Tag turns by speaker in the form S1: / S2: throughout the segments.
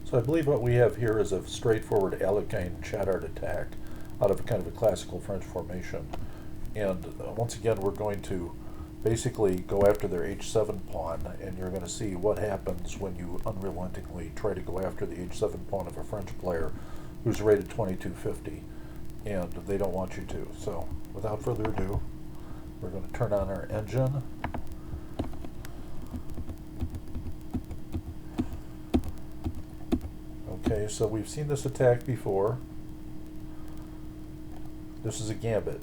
S1: So I believe what we have here is a straightforward Alekhine Chattard attack out of kind of a classical French formation. And once again, we're going to basically go after their h7 pawn, and you're going to see what happens when you unrelentingly try to go after the h7 pawn of a French player who's rated 2250, and they don't want you to. So without further ado, we're going to turn on our engine. Okay, so we've seen this attack before. This is a gambit.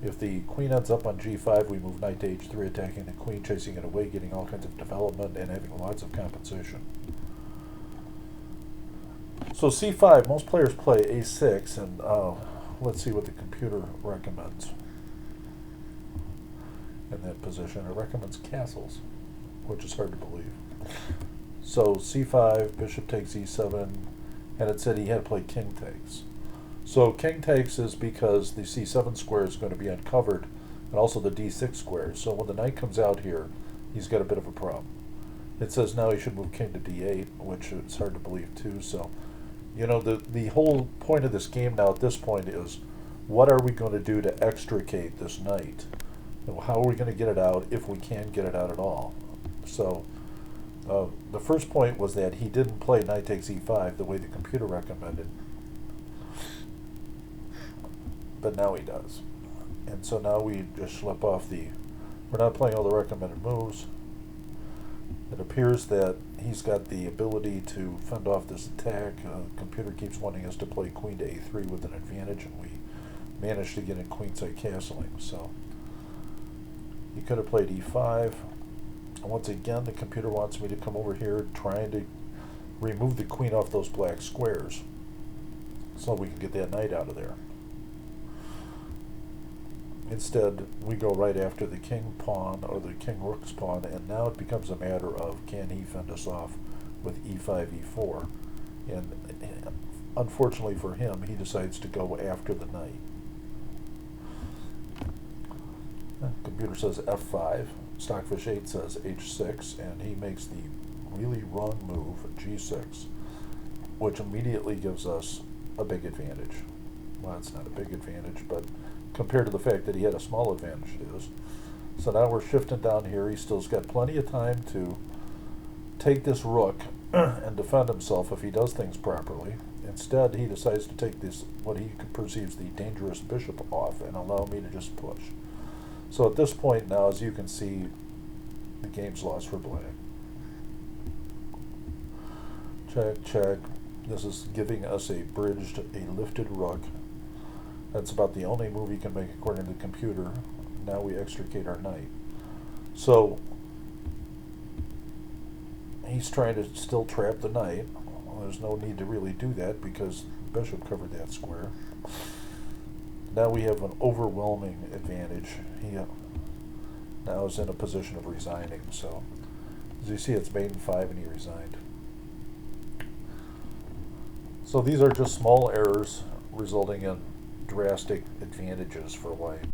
S1: If the queen ends up on g5, we move knight to h3, attacking the queen, chasing it away, getting all kinds of development, and having lots of compensation. So c5, most players play a6, and let's see what the computer recommends in that position. It recommends castles, which is hard to believe. So c5, bishop takes e7, and it said he had to play king takes. So king takes is because the c7 square is going to be uncovered, and also the d6 square. So when the knight comes out here, he's got a bit of a problem. It says now he should move king to d8, which is hard to believe too. So, you know, the whole point of this game now at this point is, what are we going to do to extricate this knight? And how are we going to get it out, if we can get it out at all? So the first point was that he didn't play knight takes e5 the way the computer recommended. But now he does. And so now we just slip off we're not playing all the recommended moves. It appears that he's got the ability to fend off this attack. Computer keeps wanting us to play queen to a3 with an advantage, and we managed to get in queenside castling. So he could have played e5. And once again, the computer wants me to come over here trying to remove the queen off those black squares so we can get that knight out of there. Instead, we go right after the king pawn or the king rook's pawn, and now it becomes a matter of, can he fend us off with e5, e4? And unfortunately for him, he decides to go after the knight. Computer says f5, Stockfish 8 says h6, and he makes the really wrong move, g6, which immediately gives us a big advantage. Well, it's not a big advantage, but compared to the fact that he had a small advantage, it is. So now we're shifting down here. He still's got plenty of time to take this rook and defend himself if he does things properly. Instead, he decides to take this, what he perceives the dangerous bishop, off and allow me to just push. So at this point now, as you can see, the game's lost for black. Check, check. This is giving us a bridged, a lifted rook. That's about the only move he can make according to the computer. Now we extricate our knight. So he's trying to still trap the knight. Well, there's no need to really do that because the bishop covered that square. Now we have an overwhelming advantage. He now is in a position of resigning. So as you see, it's mate in 5 and he resigned. So these are just small errors resulting in drastic advantages for white.